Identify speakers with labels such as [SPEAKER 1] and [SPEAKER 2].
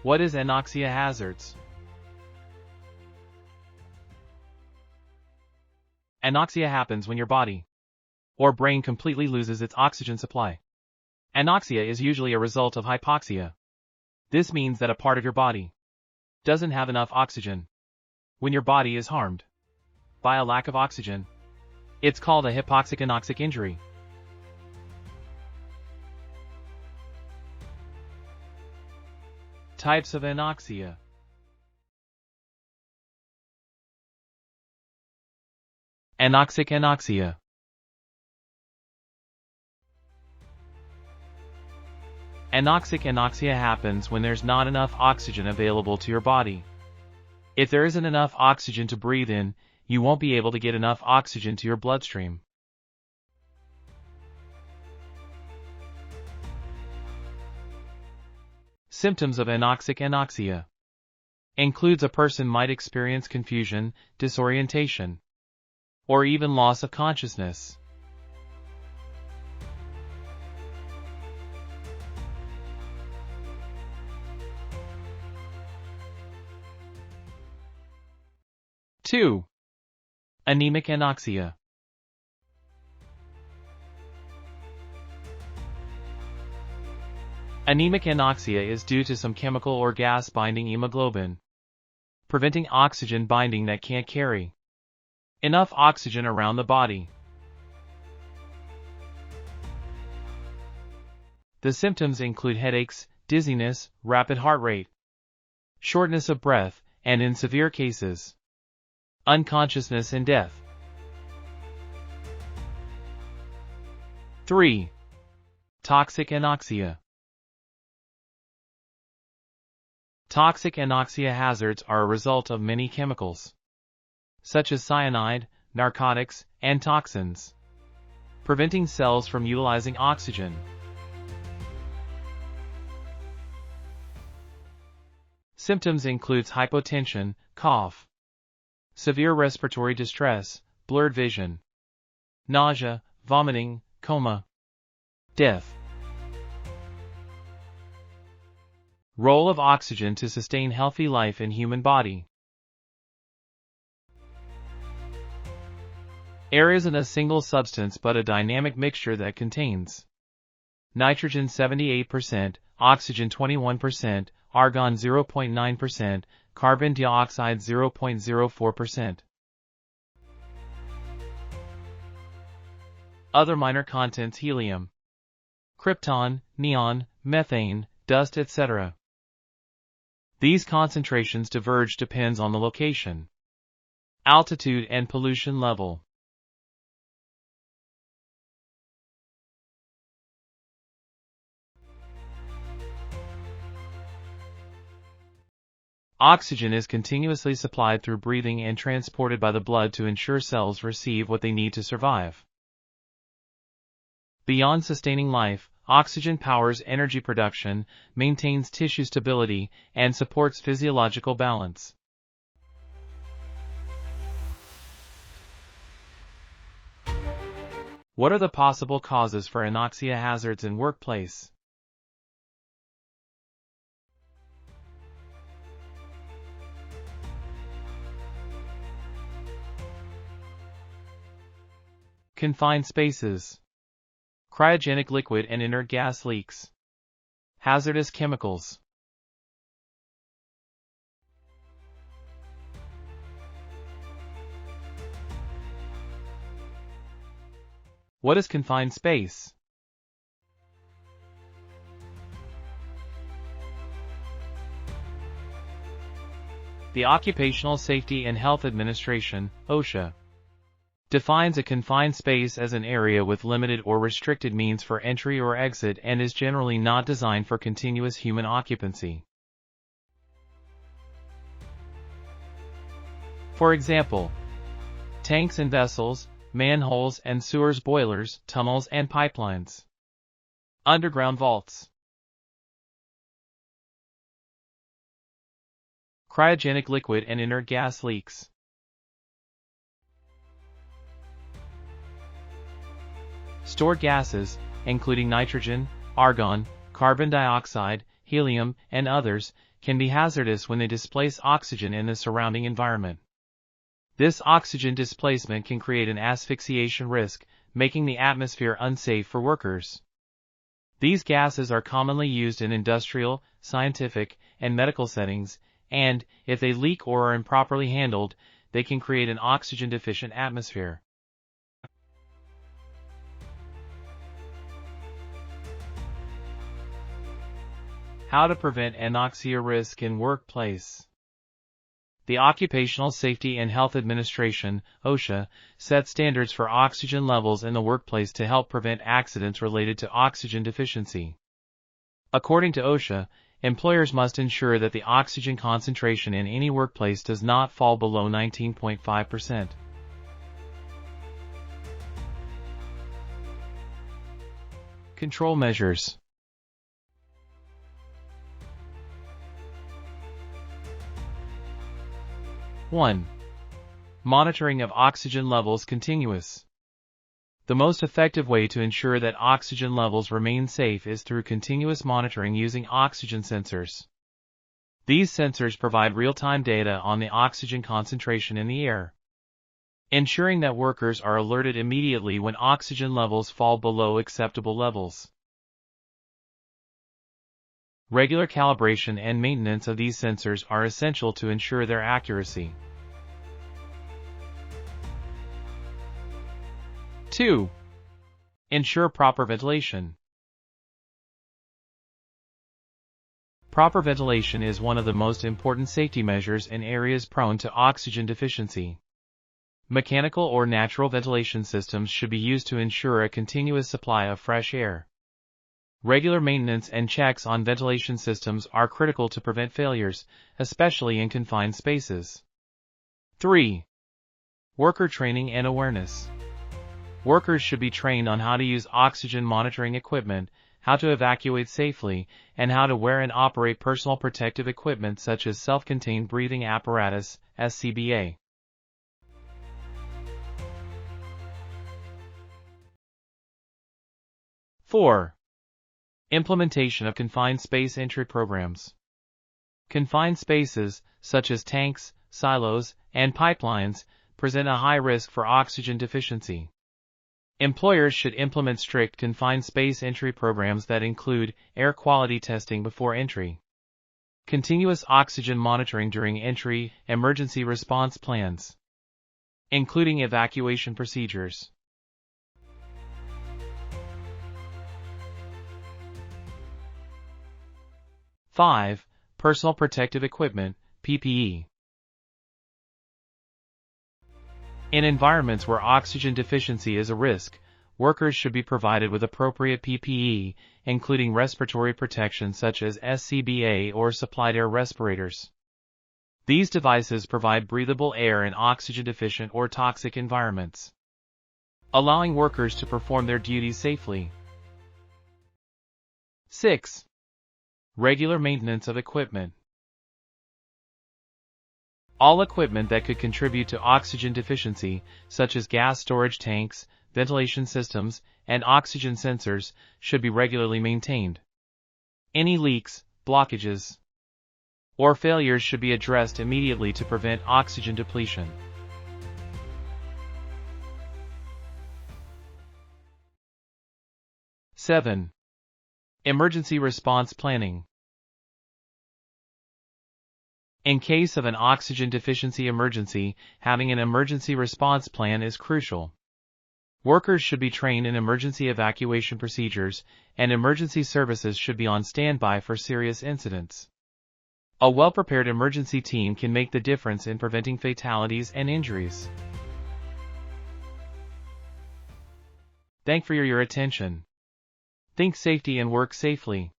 [SPEAKER 1] What is Anoxia Hazards? Anoxia happens when your body or brain completely loses its oxygen supply. Anoxia is usually a result of hypoxia. This means that a part of your body doesn't have enough oxygen. When your body is harmed by a lack of oxygen, it's called a hypoxic anoxic injury. Types of anoxia. Anoxic anoxia. Anoxic anoxia happens when there's not enough oxygen available to your body. If there isn't enough oxygen to breathe in, you won't be able to get enough oxygen to your bloodstream. Symptoms of anoxic anoxia includes a person might experience confusion, disorientation, or even loss of consciousness. Two. Anemic anoxia. Anemic anoxia is due to some chemical or gas binding hemoglobin, preventing oxygen binding that can't carry enough oxygen around the body. The symptoms include headaches, dizziness, rapid heart rate, shortness of breath, and in severe cases, unconsciousness and death. 3. Toxic anoxia. Toxic anoxia hazards are a result of many chemicals, such as cyanide, narcotics, and toxins, preventing cells from utilizing oxygen. Symptoms include hypotension, cough, severe respiratory distress, blurred vision, nausea, vomiting, coma, death. Role of oxygen to sustain healthy life in human body. Air isn't a single substance but a dynamic mixture that contains nitrogen 78%, oxygen 21%, argon 0.9%, carbon dioxide 0.04%. Other minor contents: helium, krypton, neon, methane, dust, etc. These concentrations diverge depends on the location, altitude, and pollution level. Oxygen is continuously supplied through breathing and transported by the blood to ensure cells receive what they need to survive. Beyond sustaining life, oxygen powers energy production, maintains tissue stability, and supports physiological balance. What are the possible causes for anoxia hazards in workplace? Confined spaces, cryogenic liquid and inert gas leaks, hazardous chemicals. What is confined space? The Occupational Safety and Health Administration, OSHA, defines a confined space as an area with limited or restricted means for entry or exit and is generally not designed for continuous human occupancy. For example, tanks and vessels, manholes and sewers, boilers, tunnels and pipelines, underground vaults. Cryogenic liquid and inert gas leaks. Stored gases, including nitrogen, argon, carbon dioxide, helium, and others, can be hazardous when they displace oxygen in the surrounding environment. This oxygen displacement can create an asphyxiation risk, making the atmosphere unsafe for workers. These gases are commonly used in industrial, scientific, and medical settings, and, if they leak or are improperly handled, they can create an oxygen-deficient atmosphere. How to prevent anoxia risk in workplace. The Occupational Safety and Health Administration, OSHA, sets standards for oxygen levels in the workplace to help prevent accidents related to oxygen deficiency. According to OSHA, employers must ensure that the oxygen concentration in any workplace does not fall below 19.5%. Control measures. One. Monitoring of oxygen levels continuous. The most effective way to ensure that oxygen levels remain safe is through continuous monitoring using oxygen sensors. These sensors provide real-time data on the oxygen concentration in the air, ensuring that workers are alerted immediately when oxygen levels fall below acceptable levels. Regular calibration and maintenance of these sensors are essential to ensure their accuracy. 2. Ensure proper ventilation. Proper ventilation is one of the most important safety measures in areas prone to oxygen deficiency. Mechanical or natural ventilation systems should be used to ensure a continuous supply of fresh air. Regular maintenance and checks on ventilation systems are critical to prevent failures, especially in confined spaces. 3. Worker training and awareness. Workers should be trained on how to use oxygen monitoring equipment, how to evacuate safely, and how to wear and operate personal protective equipment such as self-contained breathing apparatus, SCBA. Four. Implementation of confined space entry programs. Confined spaces, such as tanks, silos, and pipelines, present a high risk for oxygen deficiency. Employers should implement strict confined space entry programs that include air quality testing before entry, continuous oxygen monitoring during entry, emergency response plans, including evacuation procedures. 5. Personal protective equipment, PPE. In environments where oxygen deficiency is a risk, workers should be provided with appropriate PPE, including respiratory protection such as SCBA or supplied air respirators. These devices provide breathable air in oxygen-deficient or toxic environments, allowing workers to perform their duties safely. 6. Regular maintenance of equipment. All equipment that could contribute to oxygen deficiency, such as gas storage tanks, ventilation systems, and oxygen sensors, should be regularly maintained. Any leaks, blockages, or failures should be addressed immediately to prevent oxygen depletion. 7. Emergency response planning. In case of an oxygen deficiency emergency, having an emergency response plan is crucial. Workers should be trained in emergency evacuation procedures, and emergency services should be on standby for serious incidents. A well-prepared emergency team can make the difference in preventing fatalities and injuries. Thank you for your attention. Think safety and work safely.